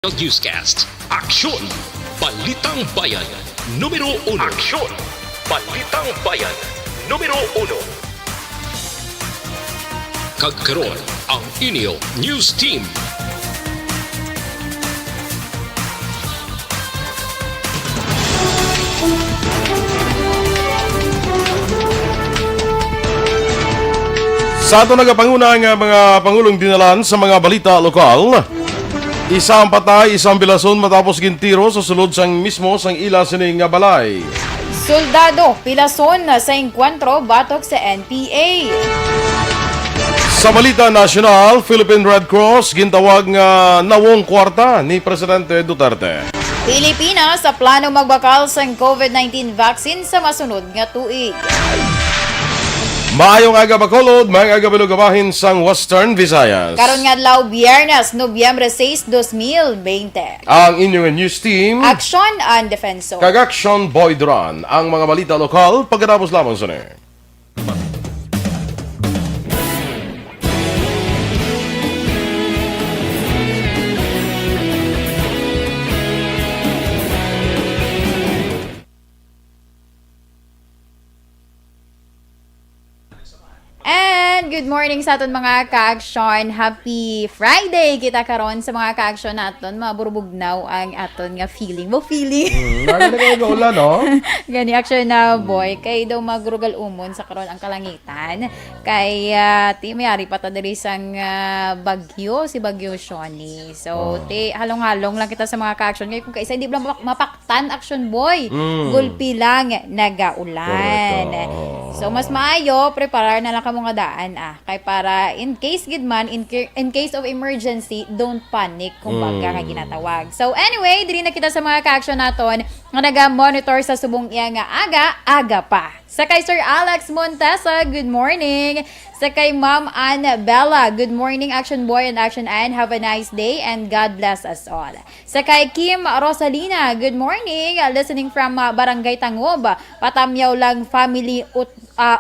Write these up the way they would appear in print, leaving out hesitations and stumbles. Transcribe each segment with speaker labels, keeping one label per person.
Speaker 1: Newscast, Aksyon, Balitang Bayan, Numero 1. Aksyon, Balitang Bayan, Numero 1. Kagkaroon ang inyo News Team.
Speaker 2: Sa ato nagapanguna nga mga Pangulong dinalan sa mga balita lokal, isang patay, isang bilason matapos gintiro sa sulod sang mismo sang ila sining nga balay.
Speaker 3: Soldado, pilason sa engkwentro batok sa NPA.
Speaker 2: Sa balita nasyonal, Philippine Red Cross gintawag nga nawong kwarta ni Presidente Duterte.
Speaker 3: Pilipinas sa plano magbakal sa COVID-19 vaccine sa masunod nga tuig.
Speaker 2: Maayong aga Bacolod, maayong aga Bilugabahin sang Western Visayas.
Speaker 3: Karon nga adlaw Biyernes, Nobyembre 6, 2020.
Speaker 2: Ang inyong news team,
Speaker 3: Aksyon and Defensor.
Speaker 2: Aksyon Boy Duran, ang mga balita lokal pagkatapos lamang sa ni.
Speaker 3: And good morning sa aton mga ka-aksyon. Happy Friday kita karon sa mga ka-aksyon naton. Maburubugnaw ang aton nga feeling. Mo feeling.
Speaker 2: Lagi na kayo ulan, no?
Speaker 3: Gani aksyon na boy. Kay daw magrugal umon sa karon ang kalangitan. Kay ti mayari pa ta diri sang bagyo, si Bagyo Shoni. So ti halong-halong lang kita sa mga ka-aksyon. Kay kung kaisa hindi lang mapaktan aksyon boy. Gulpi lang nagaulan. So mas maayo preparar na lang kamo nga daan kay para in case gid man in case of emergency don't panic kumbaga nga ginatawag. So anyway, diri na kita sa mga ka-aksyon naton nga naga-monitor sa subong iya nga aga pa. Sa kay Sir Alex Montesa, good morning. Sa kay Ma'am Annabella, good morning Action Boy and Action Ann. Have a nice day and God bless us all. Sa kay Kim Rosalina, good morning. Listening from Barangay Tangob, Patamyaw lang family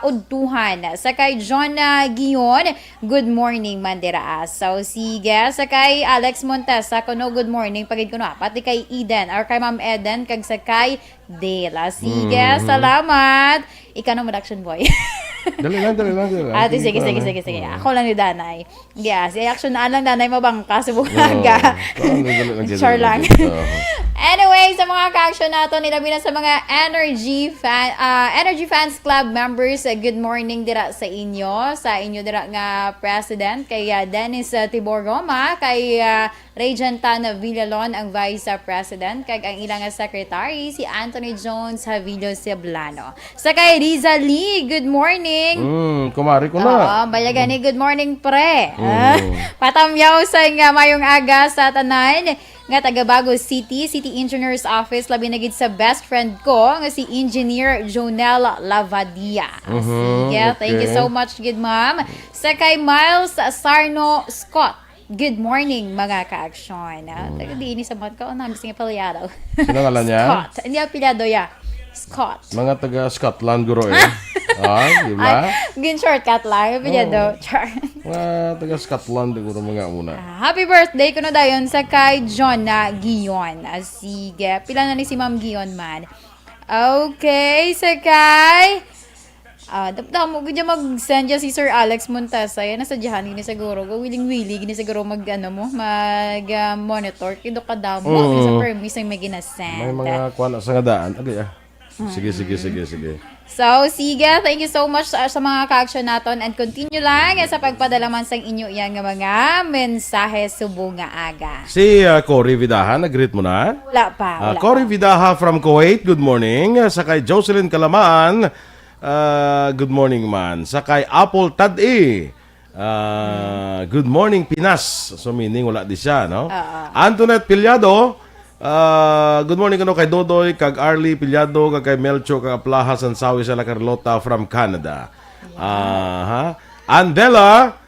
Speaker 3: udtuhan. Sa kay John Gion, good morning Mandiraas. So sige, sa kay Alex Montesa, kuno good morning pagid kuno pati kay Eden or kay Ma'am Eden kag sa kay Dela. Sige, salamat. Ikaw na Action Boy.
Speaker 2: Dali lang.
Speaker 3: Sige. Ako lang ni Danay. Yeah, si Action na lang Danay mabangka sa buhaga. Char lang. Anyway, sa mga ka-action nato, nilabi na sa mga Energy Fans Club members, good morning dira sa inyo dira nga president, kay Dennis Tibor Roma, kay Regentan Villalon, ang vice president, kay ang ilang secretary, si Anthony Jones Havillo Ceblano. Sa kay Riza Lee, good morning.
Speaker 2: Kumari ko na.
Speaker 3: Bayagani, good morning pre. Patamyaw sa nga mayong aga sa tanan nga taga Bago City Engineer's Office, labi na gid sa best friend ko nga si Engineer Jonel Lavadia. Sige, thank you so much gid ma'am. Sa kay Miles Sarno Scott, good morning mga ka-aksyon. Taga di ini sa mat ko namin sing apelyado.
Speaker 2: Sino ngalan niya?
Speaker 3: Scott. Hindi apelyado ya. Scott.
Speaker 2: Mga taga Scotland guro di ba?
Speaker 3: Gin shortcut lang apelyado. Char.
Speaker 2: Mga taga Scotland guro mga muna.
Speaker 3: Happy birthday ko na dayon sa kay John na Gion. Sige, pila na ni si Ma'am Gion man. Okay, sa kay mo gud mag-send si Sir Alex Montesa. Yan nasadyahan gini siguro. Willing-willing gini siguro mag-monitor kido kadamo sa permis ang may ginasend.
Speaker 2: May mga kuan sa nga daan. Sige.
Speaker 3: So, sige, thank you so much sa mga ka-aksyon naton and continue lang sa pagpadala man sang inyo yang mga mensahe subong nga aga.
Speaker 2: Si Cory Vidaha, nag-greet mo na?
Speaker 3: Wala pa.
Speaker 2: Cory Vidaha from Kuwait, good morning. Sa kay Jocelyn Kalamaan, good morning man. Sa kay Apple Tad-e, good morning Pinas. So meaning wala di siya, no? Antoinette Pilyado, good morning kay Dodoy, kag Arlie Pilyado, kag kay Melcho, kag Aplaha Sansawi sa La Carlota from Canada. Andela,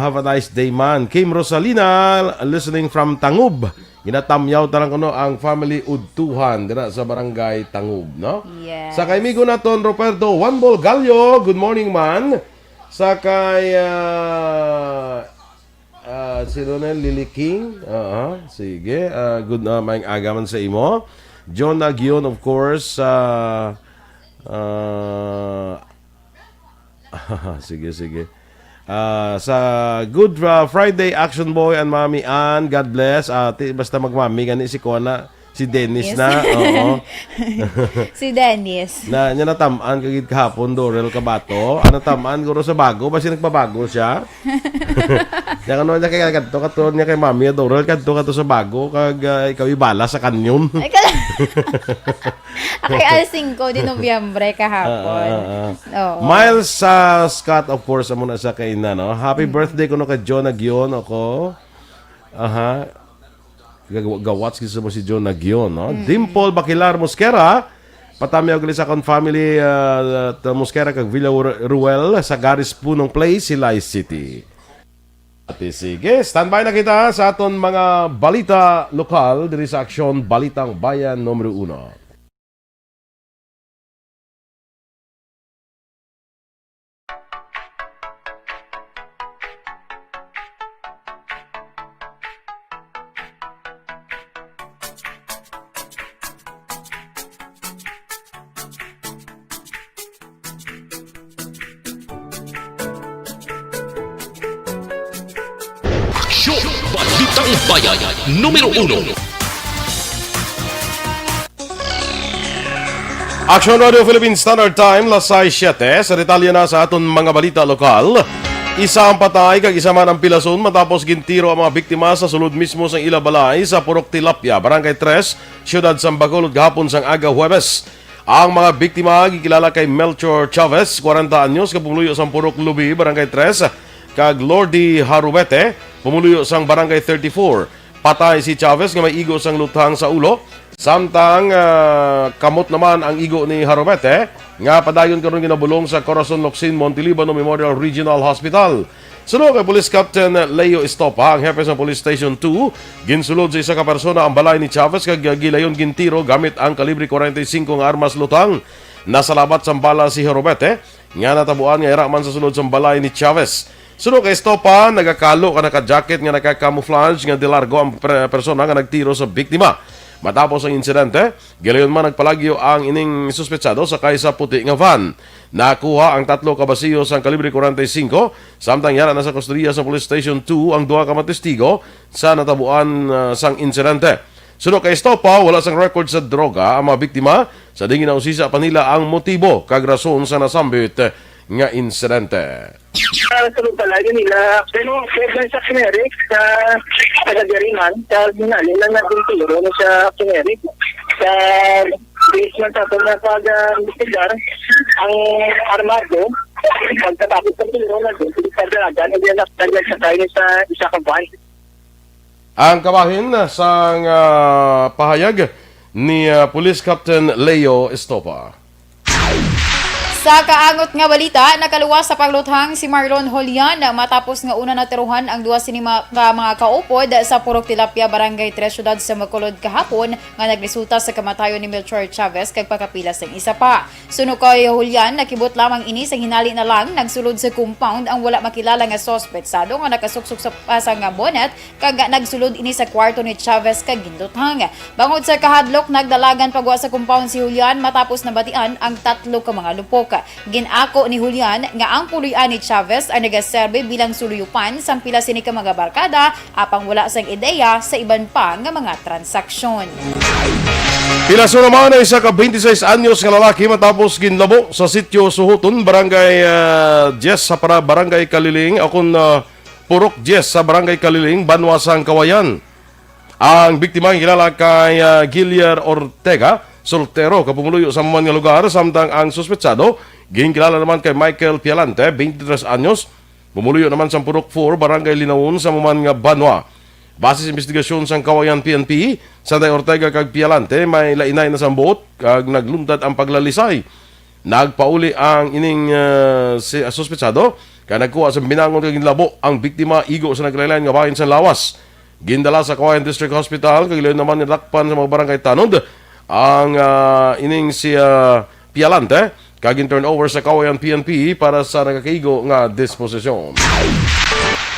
Speaker 2: have a nice day man. Kim Rosalina, listening from Tangub. Ginatamyaw tarang kuno ang family udtuhan dira sa barangay Tangub, no?
Speaker 3: Yes.
Speaker 2: Sa kay migo naton Roberto Juanbol Gallo, good morning man. Sa kay Si Ronel Lily King. Sige. Good na may agaman sa imo. John Aksyon, of course. Sige. Sa Good Friday, Action Boy and Mami Ann. God bless. Basta magmami gani si Kona. Si Dennis
Speaker 3: Yes.
Speaker 2: na. Oo.
Speaker 3: Si Dennis.
Speaker 2: Nya natamaan kagid kahapon Dorel Kabato. Ano tamaan guro sa bago basi nagpabago siya. Nya kano niya kay kadto kato niya kay Mami Dorel kadto sa bago kag ikaw ibala sa kanyon.
Speaker 3: Ay, kay al 5 de Nobyembre kahapon. Oo.
Speaker 2: Miles Scott, of course, amo na sa kay na, no? Happy birthday kuno kay John Aksyon ako. Gawats kasi mo si John Aksyon, no? Dimple Bakilar Mosquera. Patami og sa akong family Mosquera kag Villa Ruel sa Garis Punong Place, Silay City. At sige, standby na kita sa aton mga balita lokal diri sa Aksyon Balitang Bayan Numero 1.
Speaker 1: Aksyon! Balitang Bayan, numero 1.
Speaker 2: Action Radio Philippine Standard Time, lasay 7. Sa detalye na sa aton mga balita lokal. Isa ang patay kag isa man ang pilason matapos gintiro ang mga biktima sa sulod mismo sang Ilabalay sa Purok Tilapia, Barangay 3, Siyudad San Bacolod gahapon sang aga Huwebes. Ang mga biktima gikilala kay Melchor Chavez, 40 anyos, kapumuluyo sang Purok Lubi, Barangay 3, kag Lordy Haruete, pumuluyo sang Barangay 34. Patay si Chavez nga may igo sang luthang sa ulo. Samtang kamot naman ang igo ni Haruete nga padayon karon ginabulong sa Corazon Locsin Montelibano Memorial Regional Hospital. Sunod kay Police Captain Leo Estopa, ang hepe sa Police Station 2, ginsulod sa isa ka persona ang balay ni Chavez kag gilayon gintiro gamit ang kalibre 45 nga armas lutang. Nasalabat sa bala si Haruete nga natabuan nga ira man sa sulod sa balay ni Chavez. Sunod kay Estopa, nagakalo ka naka-jacket nga naka-camouflage nga dilargo ang persona nga nagtiro sa biktima. Matapos ang insidente, gilayon man nagpalagyo ang ining suspetsado sakay sa puti nga van. Nakuha ang 3 kabasiyo sa kalibre 45, samtang yara na sa kustodiya sa Police Station 2 ang 2 ka matestigo sa natabuan sang insidente. Sunod kay Estopa, wala sang record sa droga ang mga biktima sa dingin na usisa pa nila ang motibo kag rason sa nasambit nga insidente.
Speaker 4: Sunod talaga nila, pero pwede sa Kinerik, sa Tagagariman, sa nalila na din tiro sa Kinerik. Sa basement natin na pag-investigar, ang armado, pagkatapos ng tiro na din, sa dalaga, naglalak sa tayo sa isa kampany.
Speaker 2: Ang kabahin sang pahayag ni Police Captain Leo Estopa.
Speaker 3: Sa kaangot nga balita, nakaluwas sa pagluthang si Marlon Holian matapos nga una natiruhan ang duwa sinima mga kaupod sa Purok Tilapia, Barangay 3, Siyudad sa Bacolod kahapon nga nagresulta sa kamatayon ni Melchor Chavez kag pagkapilas ng isa pa. Suno kay Holian, nakibot lamang ini sa hinali na lang nagsulod sa compound ang wala makilala nga suspetsado nga nakasuksok sa pasang nga bonnet kag nagsulod ini sa kwarto ni Chavez kag ginduthang. Bangod sa kahadlok, nagdalagan pagwa sa compound si Holian matapos nabatian ang 3 ka mga lupok. Ginako ni Julian nga ang puloy-an ni Chavez ay nagaserbe bilang suluyupan sa pila sini ka mga barkada apang wala sang ideya sa iban pa nga mga transaksyon.
Speaker 2: Pilaso naman ay isa ka 26 anyos nga lalaki matapos ginlabo sa sitio Suhuton, Barangay 10 sa Barangay Kaliling, akon Purok 10 sa Barangay Kaliling, Banwasang Kawayan. Ang biktima kilala kay Giliar Ortega, soltero, kapumuluyo sa mga lugar, samtang ang suspetsado, ginkilala naman kay Michael Pialante, 23 anyos, pumuluyo naman sa Purok 4, Barangay Linawon, sa mga Banwa. Base sa investigasyon sa Kawayan PNP, Santay Ortega kag Pialante, may lainay na sambuot, kag nagluntad ang paglalisay. Nagpauli ang ining si suspetsado, kaya nagkuha sa binangon kag labo ang biktima igo sa naglaylayan nga bahin sa lawas. Gindala sa Kawayan District Hospital, kag ilayon naman nilakpan sa mga barangay tanod, ang ining si Pialante kagin turn over sa Kawayan PNP para sa nagakaigo nga disposisyon.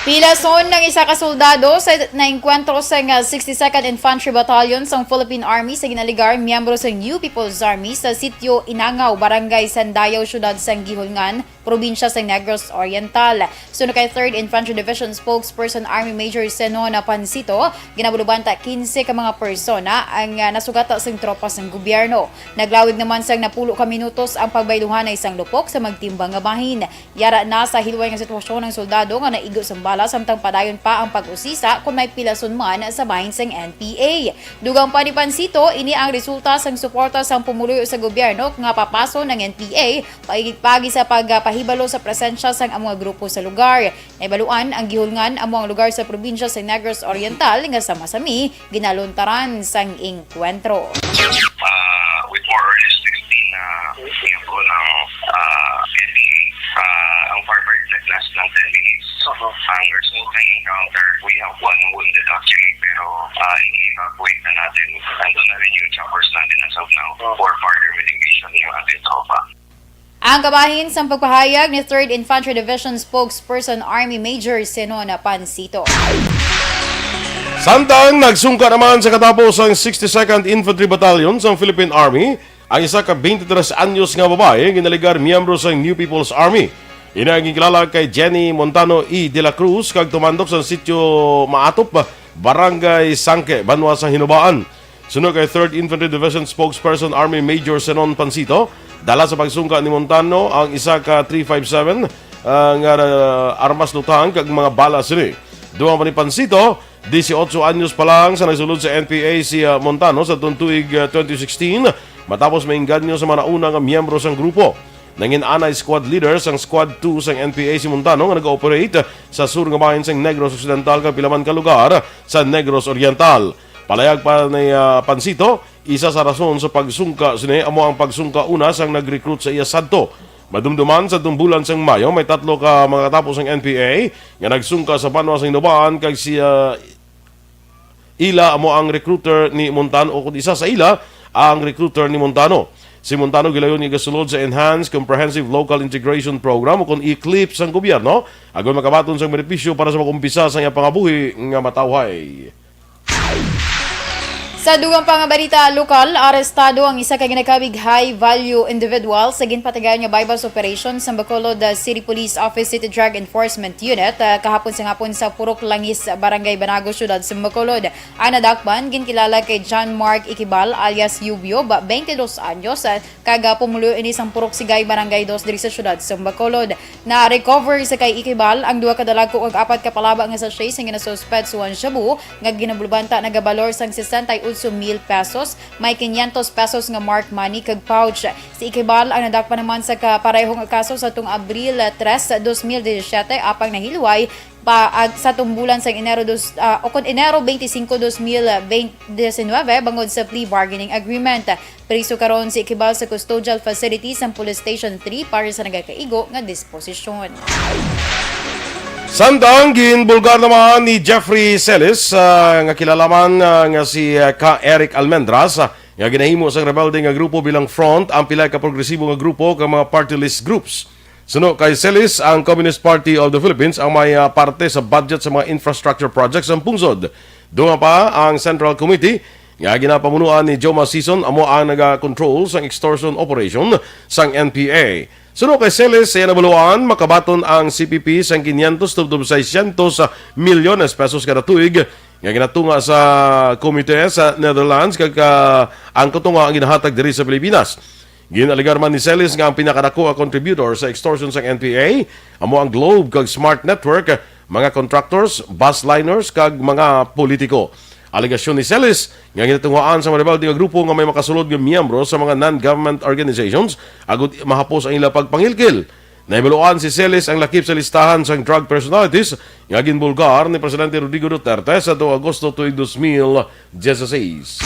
Speaker 3: Pilason ng isa ka soldado sa naengkwentro sa 62nd Infantry Battalion sa Philippine Army sa ginaligar miyembro sa New People's Army sa sitio Inangaw, Barangay Sandayaw, Syudad sang Gihulngan, probinsya sa Negros Oriental. Sunod kay 3rd Infantry Division spokesperson Army Major Senon Pansito, ginabulubanta 15 ka mga persona ang nasugata sa tropa ng gobyerno. Naglawig naman sang napulo ka minutos ang pagbayluhan na isang lupok sa magtimbang nga bahin. Yara na sa hilway nga sitwasyon ng soldado nga naigo sa bala samtang padayon pa ang pag-usisa kung may pilason man sa bahin sang NPA. Dugang pa ni Pansito, ini ang resulta sang suporta sang pumuluyo sa gobyerno nga papaso ng NPA paigit-pagi sa pagpahibalo sa presensya sang among grupo sa lugar. Naibaluan ang gihulngan among lugar sa probinsya sa Negros Oriental nga sama-sami ginaluntaran sang engkwentro.
Speaker 5: With more or less 16 miyembro ng NPA. Ang farmer last ng 10 minutes. Ang result ng encounter, we have one wounded actually, pero i-evacuate na natin. Andun na rin yung choppers natin as of now for further mitigation yung ating tropa.
Speaker 3: Ang kabahin sa pagpahayag ni 3rd Infantry Division spokesperson Army Major Senon Pansito.
Speaker 2: Samtang nagsungka naman sa katapos ang 62nd Infantry Battalion sa Philippine Army, ang isa ka 23 anyos nga babae ginaligar miyembro sa New People's Army. Inaging kilala kay Jenny Montano E. de la Cruz kag tumandok sa sitio Maatop, Barangay Sangke, Banwa sa Hinubaan. Sunod kay 3rd Infantry Division spokesperson Army Major Senon Pansito, dala sa pagsungka ni Montano ang isa ka 357 nga armas lutang kag mga bala sini. Duwa pa ni Pansito, 18 anyos pa lang sa nagsulod sa NPA si Montano sa tuig 2016 matapos mainganyo sa mga nauna nga miyembro sang grupo. Nangin anay squad leader sang squad 2 sang NPA si Montano nga nag-ooperate sa sur nga bahin sang Negros Occidental kag pilaman ka lugar sa Negros Oriental. Palayag pa ni Pansito, isa sa rason sa pagsungka sini amo ang pagsungka una sang nag-recruit sa iya sadto. Madumduman sa tumbulan sang Mayo, may 3 ka mga katapos ng NPA nga nagsungka sa Banwa sang Hinubaan kag si ila amo ang recruiter ni Montano o kun isa sa ila ang recruiter ni Montano. Si Montano gilayon ni gasulod sa Enhanced Comprehensive Local Integration Program o kung ECLIPS ang gobyerno agon makabaton sang benepisyo para sa magumpisa sa iyang pangabuhi nga matawhay.
Speaker 3: Sa dugang pangabalita lokal, arestado ang isa ka ginakabig high-value individual sa ginpatigayon nga bypass operation sa Bacolod City Police Office City Drug Enforcement Unit kahapon sa hapon sa Purok Langis, Barangay Banago, Syudad sa Bacolod. Ang nadakpan ginkilala kay John Mark Ikibal alias Yubio, 22 anyos, kaga pumulo ini sang Purok Sigay, Barangay 2 diri sa Syudad sa Bacolod. Na-recover sa kay Ikibal ang 2 ka dalago ug 4 ka palaba nga sachet sa ginasuspect sa shabu nga ginabulbanta nagabalor sang 68,000 pesos, may 500 pesos nga mark money kag pouch. Si Ikibal ang nadakpan naman sa kaparehong kaso sa tung Abril 3, 2017 apang nahilway pa sa tumbulan sa Enero 25, 2019 bangod sa plea bargaining agreement. Priso karon si Ikibal sa custodial facility sa Police Station 3 para sa nagakaigo nga disposisyon.
Speaker 2: Samtang ginbulgar naman ni Jeffrey Celis nga kilalaman nga si Ka Eric Almendras nga ginahimo sa rebelde nga grupo bilang front ang pila ka progresibo nga grupo kang mga party list groups. Suno kay Celis, ang Communist Party of the Philippines ang may parte sa budget sa mga infrastructure projects ang pungsod. Dunga pa ang Central Committee nga ginapamunuan ni Joma Season amo ang naga-control sa extortion operation sang NPA. Suno kay Celis sa nabaluan, makabaton ang CPP sang 500 to 600 milyones pesos kada tuig nga ginatunga sa komite sa Netherlands kag ang katunga ang ginahatag diri sa Pilipinas. Ginaligar man ni Celis nga ang pinakadako nga contributor sa extortion sang NPA amo ang Globe kag Smart Network, mga contractors, bus liners kag mga politiko. Alegasyon ni Celis nga ginatunguhaan sa mga rebelde nga grupo nga may makasulod nga miyembro sa mga non-government organizations agud mahapos ang ila pagpangilkil. Naibaluan si Celis ang lakip sa listahan sa drug personalities nga ginbulgar ni Presidente Rodrigo Duterte sa 2 Agosto tuig 2016.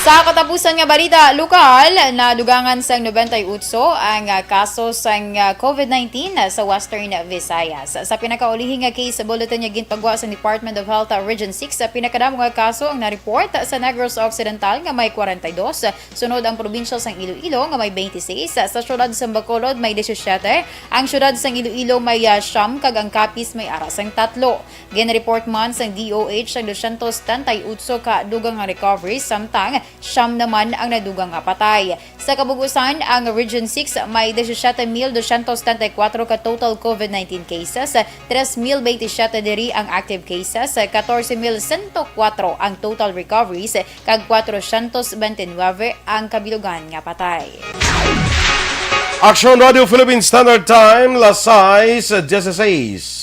Speaker 3: Sa katapusan nga balita, lokal na dugangan sang 98 ang kaso sang COVID-19 sa Western Visayas. Sa pinakaulihing nga case bulletin nga ginpagwa sa Department of Health Region 6, sa pinakadamo nga kaso ang na-report sa Negros Occidental nga may 42, sunod ang probinsya sang Iloilo nga may 26, sa syudad sang Bacolod may 17, ang syudad sang Iloilo may 9 kag ang Capiz may arasang 3. Gin-report man sang DOH ang 238 ka dugang nga recovery, samtang siyam naman ang nadugang nga patay. Sa kabugusan, ang Region 6 may 17,234 ka total COVID-19 cases, 3,027 diri ang active cases, 14,104 ang total recoveries, kag 429 ang kabilugan nga patay.
Speaker 2: Aksyon Radio Philippine Standard Time, las 6:16.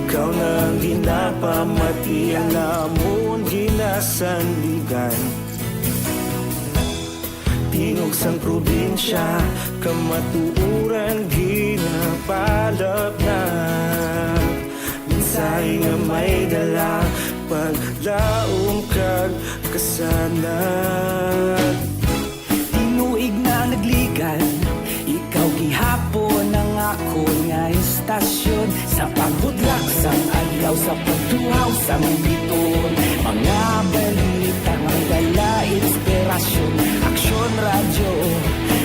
Speaker 6: Ikaw nang ginapamati, alamon ginasandigan. Tingog sang probinsya, kamatuuran ginapalap na. Minsay nga may dala, paglaong kag kasanat. Tinuig na nagligan, ikaw gihapon ang ako nga istasyon. Sa pagbutlak sang adlaw, sa pagtuhaw sang biton, mga balita ang dala inspirasyon. Aksyon radyo,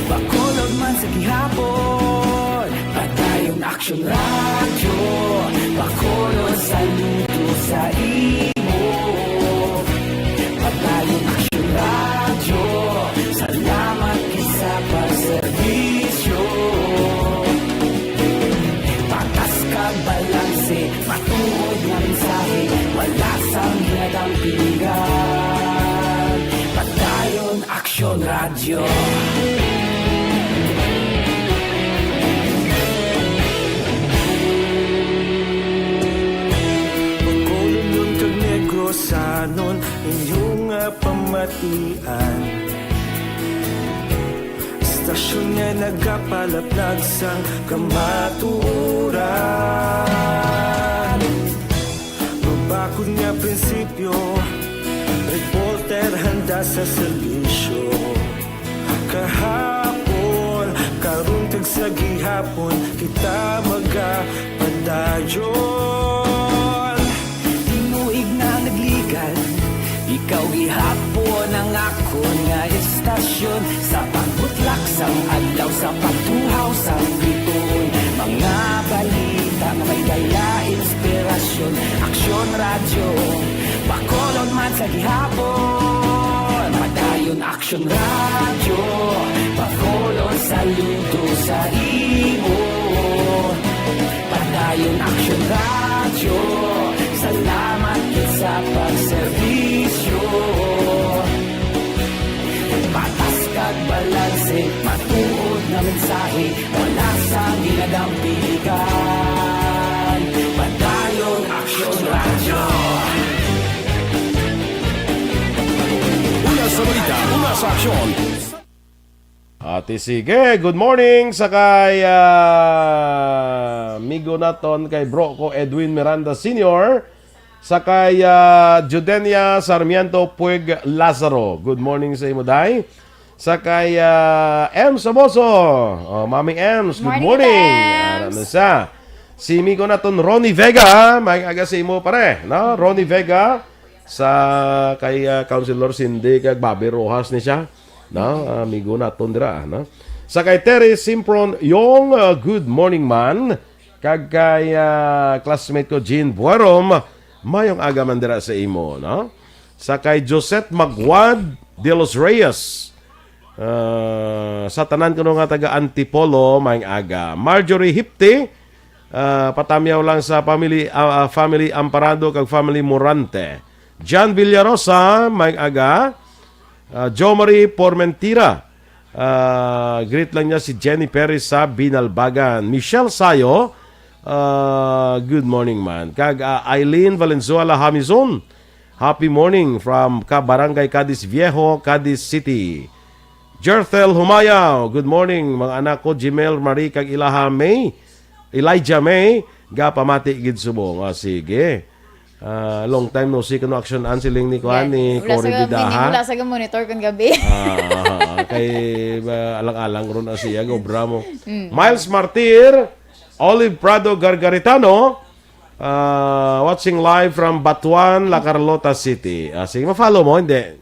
Speaker 6: Bacolod man sa gihapon, patayong Aksyon radyo, Bacolod saludo sa imo. Patayong Aksyon radyo, salamat isa pagserbisyo. Patas kag balanse, matuod nga mensahe, wala sang ginadampingan. Patayon Aksyon radyo. Bacolod kag Negros anon inyong pamatian. Istasyon nga nagapalaplag sang kamatuuran. Mabakod nga prinsipyo, reporter handa sa serbisyo. Kahapon, karong tag sa gihapon, kita magapadayon. Tinuig na nagligan, ikaw gihapon ang ako nga istasyon. Sa pagbutlak sang adlaw, sa pagtuhaw sang biton, mga balita nga may dala inspirasyon. Aksyon radyo, Bacolod man sa gihapon, padayon Aksyon radyo, Bacolod saludo sa imo. Padayon Aksyon radyo, salamat sa pagserbisyo. Patas kag balanse, matuod na mensahe, wala sang ginadampigan. Padayon Aksyon radyo.
Speaker 2: Una sa balita, una sa aksyon. Ate sige, good morning sa kay amigo naton kay bro ko Edwin Miranda Sr. Sa kay Judenia Sarmiento Puig Lazaro. Good morning sa imo day. Sa kay Ems Saboso. Oh, Mami Ems, good morning. Ano siya? Si amigo naton Ronnie Vega, may aga sa imo pare, no? Ronnie Vega sa kay Councilor Cindy kag Bobby Rojas ni siya, no? Amigo naton dira, no? Sa kay Terry Simpron yung good morning man kag kay classmate ko Jean Buarom, mayong aga man dira sa imo, no? Sa kay Josette Magwad de los Reyes, sa tanan kuno nga taga Antipolo, mayong aga. Marjorie Hipti, patamyaw lang sa family Amparado kag family Morante. John Villarosa, mayong aga. Jo Marie Pormentira, Greet lang niya si Jenny Perez sa Binalbagan. Michelle Sayo, good morning man. Kag Eileen Valenzuela Hamizon, happy morning from Barangay Cadiz Viejo, Cadiz City. Jerthel Humayaw, good morning mga anak ko Jimel Marie kag Elijah May, pamati gid subong. Sige. Long time no see kuno action siling ni kuan ni Cory Bidaha.
Speaker 3: Wala sa monitor kun gabi.
Speaker 2: Kay alang-alang ron siya go bramo. Miles Martir, Olive Prado Gargaritano, watching live from Batuan, La Carlota City. Sige, ma-follow mo hindi?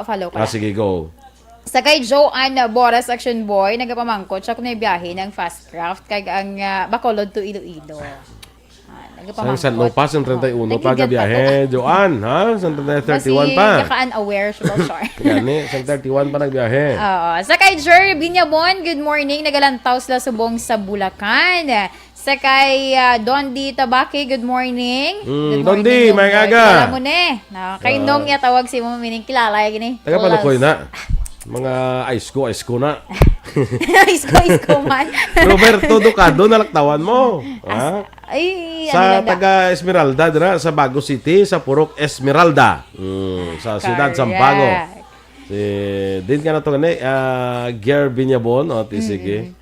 Speaker 3: Follow ko.
Speaker 2: Sige, go.
Speaker 3: Sa kay Joanne Boras Action Boy, nagapamangkot siya kung may biyahe ng fast craft kag ang Bacolod to Iloilo.
Speaker 2: San Lopas, ang 31 pa gabiyahe. Joanne, ha? San 31 pa.
Speaker 3: Kasi ka-unaware siya.
Speaker 2: Gani, san 31 pa nagbiyahe.
Speaker 3: Oo. Sa kay Jer Binyabon, good morning. Nagalantaw sila subong sa Bulacan. Sa kay Dondi Tabaki, good morning. Good
Speaker 2: Dondi, may aga.
Speaker 3: Alam mo na. Kay Nong tawag si mo, mining kilala.
Speaker 2: Taga panukoy na. Mga ice ko na.
Speaker 3: Isko man.
Speaker 2: Roberto Ducado, nalaktawan mo. Ha?
Speaker 3: Ay,
Speaker 2: sa taga Esmeralda, dira, sa Bago City, sa Purok Esmeralda. Sa Ciudad Sampago. Din ka na ito gani, Gier Binyabon, sige.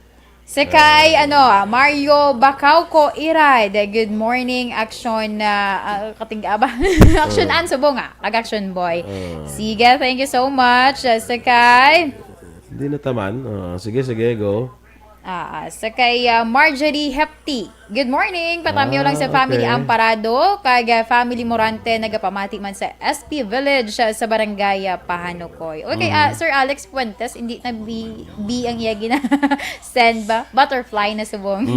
Speaker 3: Sa kay, Mario Bacauco Irad, good morning, Aksyon, katingga ba? Aksyon subong Aksyon boy. Sige, thank you so much. Sa kay...
Speaker 2: Hindi na taman. Sige, go.
Speaker 3: Sa kay Marjorie Hepti, good morning. Patamyo lang sa family Amparado, kag family Morante, nagapamati man sa SP Village sa Barangay Pahanukoy. Okay, Sir Alex Puentes, hindi na B ang iyagi na send ba? Butterfly na subong.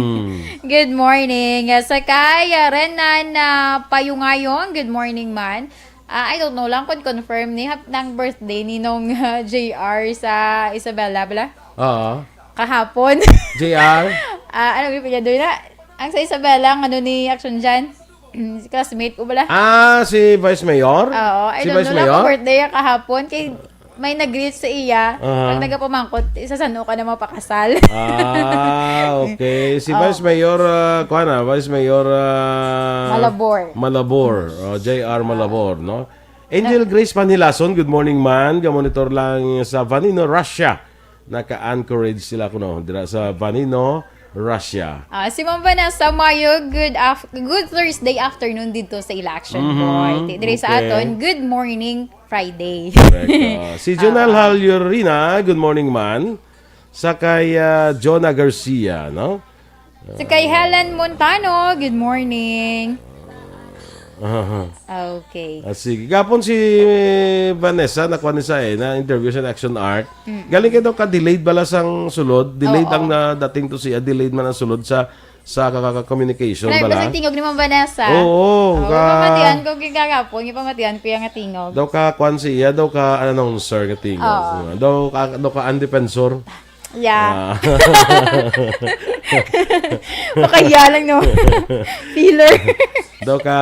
Speaker 3: Good morning. Sa kay Renan Payungayong, good morning man. I don't know lang kung confirm ni ng birthday ni nung JR sa Isabela, bala? Kahapon.
Speaker 2: JR?
Speaker 3: Ano yung pinyadoy na? Ang sa Isabela, ni Aksyon dyan? Si classmate ko bala?
Speaker 2: Si Vice Mayor?
Speaker 3: Oo. I don't know lang kung birthday kahapon. Kay may nag-greet sa iya. Pag nagapamangkot, isasano ka na mapakasal.
Speaker 2: Okay. Si Vice Mayor, Vice Mayor... Malabor. JR Malabor, no? Angel Grace Panilason, good morning man. Gamonitor lang sa Vanino, Russia. Naka-anchorage sila dira sa Vanino, Russia.
Speaker 3: Si Ma'am Vanessa Mayo, good Thursday afternoon dito sa Election Boy. Dire sa aton, good morning Friday.
Speaker 2: Si Jonal Halyurina, good morning man. Sa kay Jonah Garcia, no?
Speaker 3: Sa kay Helen Montano, good morning. Okay.
Speaker 2: Sige. Gapon si Vanessa, nakuha ni sa na interview sa Action Art. Galing ka daw ka-delayed bala sang sulod. Delayed ang dating to siya. Delayed man ang sulod sa communication bala.
Speaker 3: Basta tingog ni Ma'am Vanessa.
Speaker 2: Oo.
Speaker 3: Pamatian ko kagapon. Pamatian ko yung tingog.
Speaker 2: Daw ka kwan siya. Daw ka announcer ka tingog. Daw ka defensor.
Speaker 3: Yeah. Makaya lang no. Feeler.
Speaker 2: Daw ka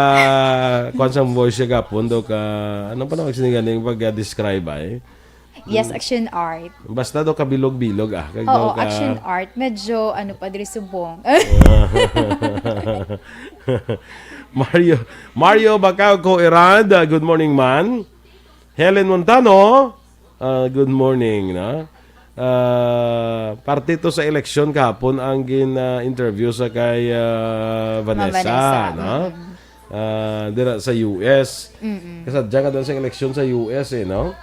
Speaker 2: konsang voice siya gapon, daw ka anong pa naman sinigaling pag-describe
Speaker 3: Yes, Action Art.
Speaker 2: Basta daw ka bilog-bilog
Speaker 3: Oo, Action Art. Medyo pa diri subong.
Speaker 2: Mario Bacauco Irad, good morning man. Helen Montano, good morning na. Partito sa eleksyon kahapon ang interview sa kay Vanessa, no? Dira sa US. Kasi diyan ka doon sa eleksyon sa US no?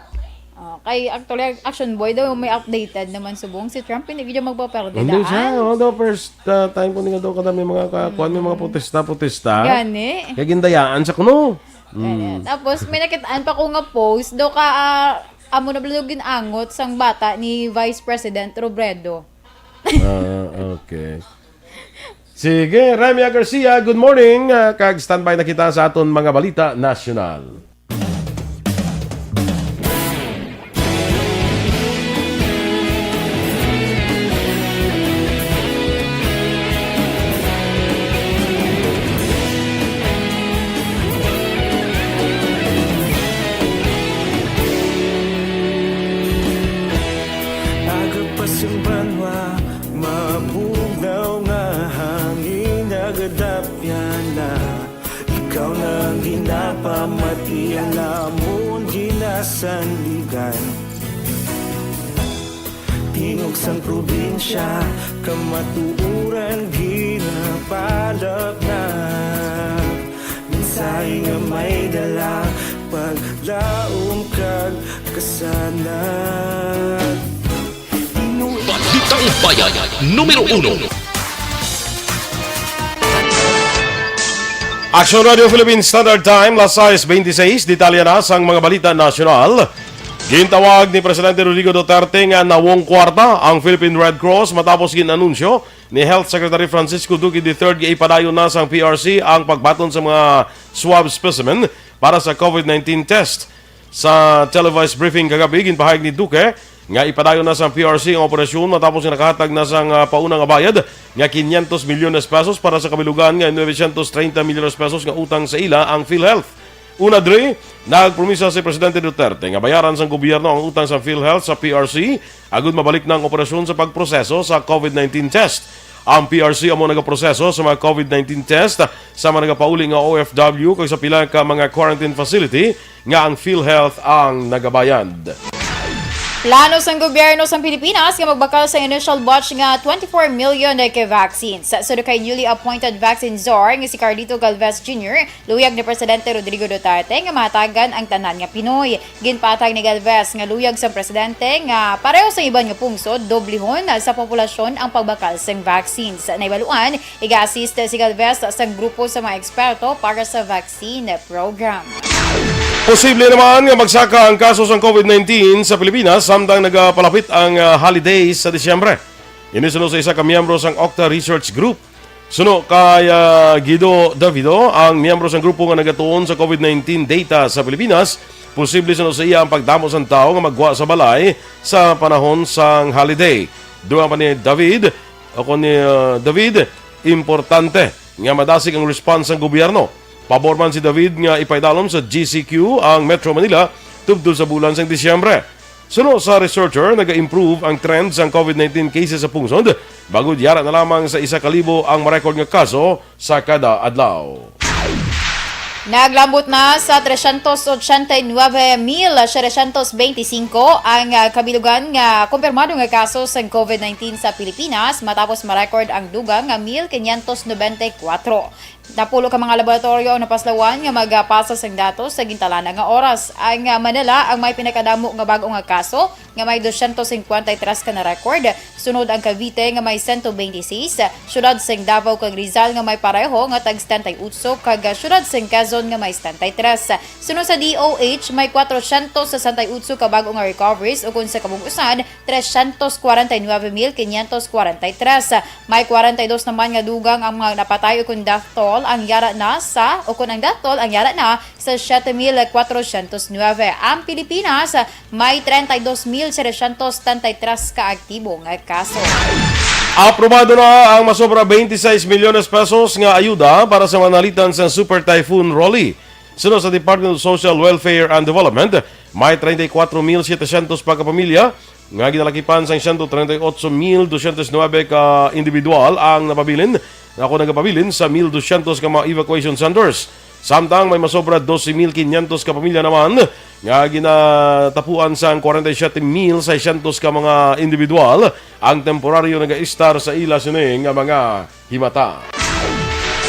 Speaker 3: Kay actually Action Boy daw may updated naman subong si Trump hindi video magpaperde
Speaker 2: Hindi siya, daw first time ko nga daw kadami mga kakuan may mga protesta.
Speaker 3: Gani.
Speaker 2: Kaya gindayaan sa kuno.
Speaker 3: Tapos may nakitaan pa ko nga post daw ka amo na balugin angot sang bata ni Vice President Robredo.
Speaker 2: Okay. Sige, Ramia Garcia, good morning. Kag standby na kita sa aton mga balita nasyonal.
Speaker 6: pamati ang lamon ginasandigan. Tingog sang probinsya, kamatuuran ginapalap na. Minsay nga may dala, paglaom kag kasanat.
Speaker 1: Balitang Bayan, Numero 1.
Speaker 2: Aksyon Radio Philippines Standard Time, las 6:26, detalya na sang mga balita nasyonal. Gintawag ni Presidente Rodrigo Duterte nga nawong kwarta ang Philippine Red Cross matapos ginanunsyo ni Health Secretary Francisco Duque III nga ipadayon na sang PRC ang pagbaton sa mga swab specimen para sa COVID-19 test. Sa televised briefing kagabi, ginpahayag ni Duque nga ipadayon na sa PRC ang operasyon matapos nga nakahatag na sang paunang bayad nga 500 milyones pesos para sa kabilugan nga 930 milyones pesos nga utang sa ila ang PhilHealth. Una dre, nagpromisa si Presidente Duterte nga bayaran sa gobyerno ang utang sa PhilHealth sa PRC agud mabalik na ang operasyon sa pagproseso sa COVID-19 test. Ang PRC amo nagaproseso sa mga COVID-19 test sa mga nagapauli nga OFW kag sa pila ka mga quarantine facility nga ang PhilHealth ang nagabayad.
Speaker 3: Plano sang gobyerno sang Pilipinas nga magbakal sa initial batch nga 24 million ka vaccines. Sud kay newly appointed vaccine czar nga si Carlito Galvez Jr., luyag ni Presidente Rodrigo Duterte nga matagan ang tanan nga Pinoy. Ginpatag ni Galvez nga luyag sa presidente nga pareho sa iban nga pungsod doblihon sa populasyon ang pagbakal sang vaccines. Naibaluan, iga-assist si Galvez sa grupo sa mga eksperto para sa vaccine program.
Speaker 2: Posible naman nga magsaka ang kaso ng COVID-19 sa Pilipinas samtang nagapalapit ang holidays sa Disyembre. Inisunod sa isa ka miyembro sang Octa Research Group. Suno kay Guido Davido, ang miyembro sang grupo nga nagatuon sa COVID-19 data sa Pilipinas, posible sunod sa iya ang pagdamos ng tao nga magwa sa balay sa panahon sang holiday. Duwa pa ni David, importante nga madasig ang response ng gobyerno. Pabor man si David nga ipaidalom sa GCQ ang Metro Manila tubdol sa bulan sang Disyembre. Suno sa researcher, naga-improve ang trend sa COVID-19 cases sa pungsod bago yara na lamang sa 1,000 ang marekord nga kaso sa kada adlaw.
Speaker 3: Naglambot na sa 389,725 ang kabilugan nga kumpirmado nga kaso sa COVID-19 sa Pilipinas matapos ma-record ang dugang nga 1,594. Napulo ka mga laboratorio na paslawan nga magpasa sang datos sa gintalana nga oras. Ang Manila ang may pinakadamo nga bago nga kaso nga may 253 ka na record. Sunod ang Cavite nga may 126, syudad sang Davao kag Rizal nga may pareho nga tag 78 kag syudad sang Quezon nga may 73. Sunod sa DOH may 468 ka bago nga recoveries ukon sa kabubusan 349,543. May 42 naman nga dugang ang mga napatay ukon daktol ang yara na sa sa 7,409. Ang Pilipinas may 32,773 ka aktibo nga kaso.
Speaker 2: Aprobado na ang masobra 26 milyones pesos nga ayuda para sa manalitan sa Super Typhoon Rolly. Sunod sa Department of Social Welfare and Development, may 34,700 pa kapamilya nga ginalakipan sa 138,209 ka individual ang nagapabilin sa 1,200 ka mga evacuation centers. Samtang may masobra 12,500 ka pamilya naman nga ginatapuan sa 47,600 ka mga individual ang temporaryo nag-istar sa ila sining nga mga himata.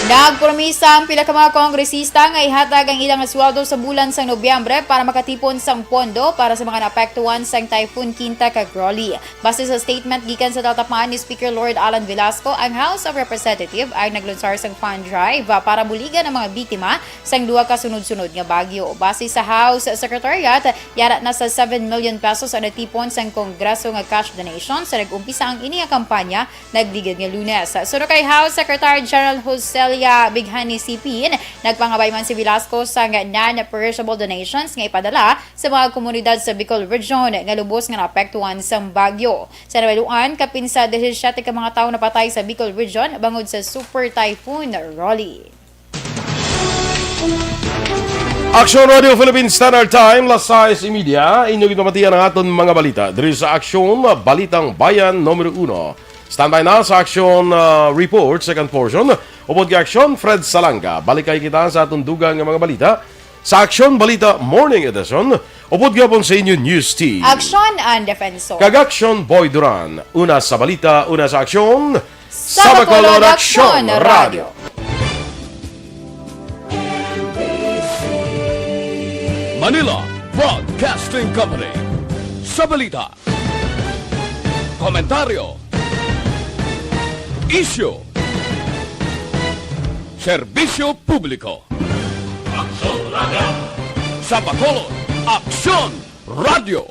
Speaker 3: Nagpromisa ang pila ka mga kongresista nga ihatag ang ilang sweldo sa bulan sang Nobyembre para makatipon sang pondo para sa mga naapektuhan sang Typhoon Quinta kag Rolly. Base sa statement gikan sa tatapaan ni Speaker Lord Alan Velasco, ang House of Representatives ay naglunsar sang fund drive para buligan ang mga biktima sang duha ka sunod-sunod nga bagyo. Base sa House Secretariat, yara na sa 7 million pesos ang natipon sang Kongreso nga cash donation sa nag-umpisa ang ini nga kampanya nagdigid nga Lunes. Sunod kay House Secretary General Jose Bighani Sipin, nagpangabay man si Velasco sa non-perishable donations nga ipadala sa mga komunidad sa Bicol Region nga lubos nga naapektuhan sa bagyo. Sa nabaluan, kapin sa 17 ka mga tao napatay sa Bicol Region bangod sa Super Typhoon Rolly.
Speaker 2: Aksyon Radio Philippines Standard Time, las 6:30. Inyong ipamatiyan ang aton mga balita. Diri sa Aksyon, Balitang Bayan, Numero 1. Standby na sa Aksyon Report, second portion. Upod kay Aksyon, Fred Salanga. Balikay kita sa atong dugang ng mga balita Sa Aksyon Balita Morning Edition, upod gapon sa inyo news team.
Speaker 3: Aksyon ang Defensor.
Speaker 2: Kag-Aksyon Boy Duran. Una sa balita, una sa aksyon.
Speaker 3: Sa Bacolod Aksyon Radio.
Speaker 1: Manila Broadcasting Company. Sa balita, komentaryo, issue, serbisyo publiko. Sa Bacolod, Aksyon Radio.